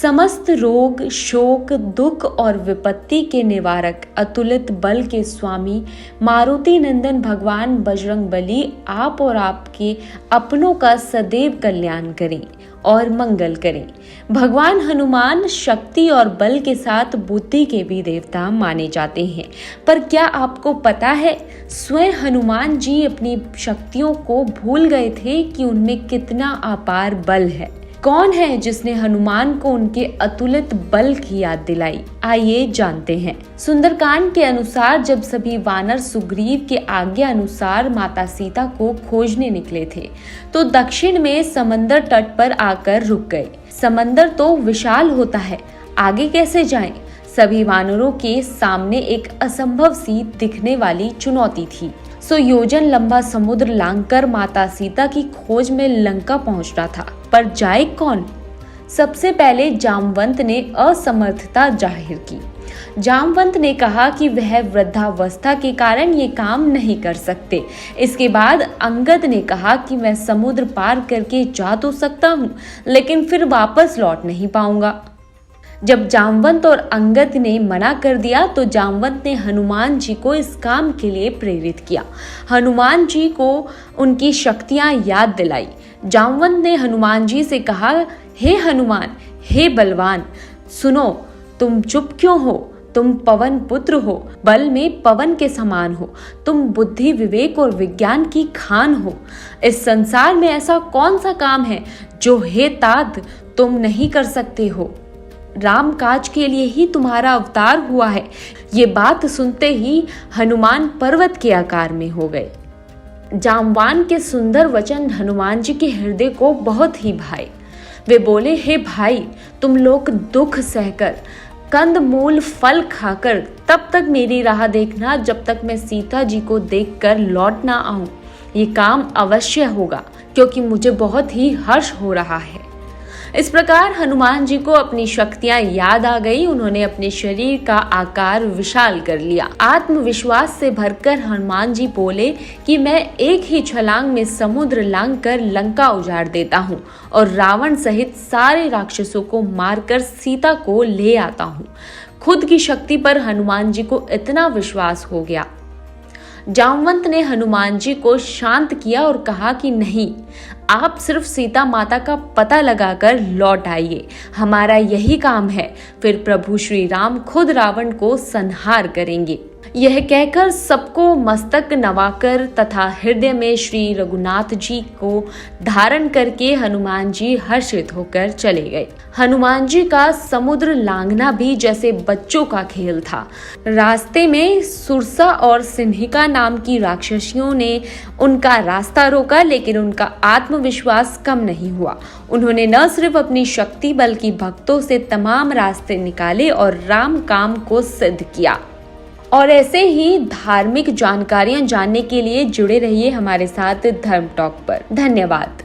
समस्त रोग, शोक, दुख और विपत्ति के निवारक अतुलित बल के स्वामी मारुति नंदन भगवान बजरंगबली आप और आपके अपनों का सदैव कल्याण करें और मंगल करें। भगवान हनुमान शक्ति और बल के साथ बुद्धि के भी देवता माने जाते हैं। पर क्या आपको पता है, स्वयं हनुमान जी अपनी शक्तियों को भूल गए थे कि उनमें कितना अपार बल है। कौन है जिसने हनुमान को उनके अतुलित बल की याद दिलाई? आइए जानते हैं। सुंदरकांड के अनुसार जब सभी वानर सुग्रीव के आज्ञा अनुसार माता सीता को खोजने निकले थे तो दक्षिण में समंदर तट पर आकर रुक गए। समंदर तो विशाल होता है, आगे कैसे जाएं? सभी वानरों के सामने एक असंभव सी दिखने वाली चुनौती थी। 100 योजन लंबा समुद्र लांघकर माता सीता की खोज में लंका पहुंचना था, पर जाए कौन? सबसे पहले जामवंत ने असमर्थता जाहिर की। जामवंत ने कहा कि वह वृद्धावस्था के कारण ये काम नहीं कर सकते। इसके बाद अंगद ने कहा कि मैं समुद्र पार करके जा तो सकता हूँ, लेकिन फिर वापस लौट नहीं पाऊंगा। जब जामवंत और अंगद ने मना कर दिया तो जामवंत ने हनुमान जी को इस काम के लिए प्रेरित किया। हनुमान जी को उनकी शक्तियां याद दिलाई। जामवंत ने हनुमान जी से कहा, हे हनुमान, हे बलवान, सुनो, तुम चुप क्यों हो? तुम पवन पुत्र हो, बल में पवन के समान हो, तुम बुद्धि, विवेक और विज्ञान की खान हो। इस संसार में ऐसा कौन सा काम है जो हे तात तुम नहीं कर सकते हो? राम काज के लिए ही तुम्हारा अवतार हुआ है। ये बात सुनते ही हनुमान पर्वत के आकार में हो गए। जामवान के सुंदर वचन हनुमान जी के हृदय को बहुत ही भाए। वे बोले, हे भाई, तुम लोग दुख सहकर, कंद मूल फल खाकर तब तक मेरी राह देखना जब तक मैं सीता जी को देखकर लौट ना आऊं। ये काम अवश्य होगा क्योंकि मुझे बहुत ही हर्ष हो रहा है। इस प्रकार हनुमान जी को अपनी शक्तियां याद आ गई। उन्होंने अपने शरीर का आकार विशाल कर लिया। आत्मविश्वास से भरकर हनुमान जी बोले कि मैं एक ही छलांग में समुद्र लांघकर लंका उजाड़ देता हूँ और रावण सहित सारे राक्षसों को मारकर सीता को ले आता हूँ। खुद की शक्ति पर हनुमान जी को इतना विश्वास हो गया। जामवंत ने हनुमान जी को शांत किया और कहा कि नहीं, आप सिर्फ सीता माता का पता लगाकर लौट आइए, हमारा यही काम है। फिर प्रभु श्री राम खुद रावण को संहार करेंगे। यह कहकर सबको मस्तक नवाकर तथा हृदय में श्री रघुनाथ जी को धारण करके हनुमान जी हर्षित होकर चले गए। हनुमान जी का समुद्र लांघना भी जैसे बच्चों का खेल था। रास्ते में सुरसा और सिंहिका नाम की राक्षसियों ने उनका रास्ता रोका, लेकिन उनका आत्मविश्वास कम नहीं हुआ। उन्होंने न सिर्फ अपनी शक्ति बल्कि भक्तों से तमाम रास्ते निकाले और राम काम को सिद्ध किया। और ऐसे ही धार्मिक जानकारियां जानने के लिए जुड़े रहिए हमारे साथ धर्म टॉक पर। धन्यवाद।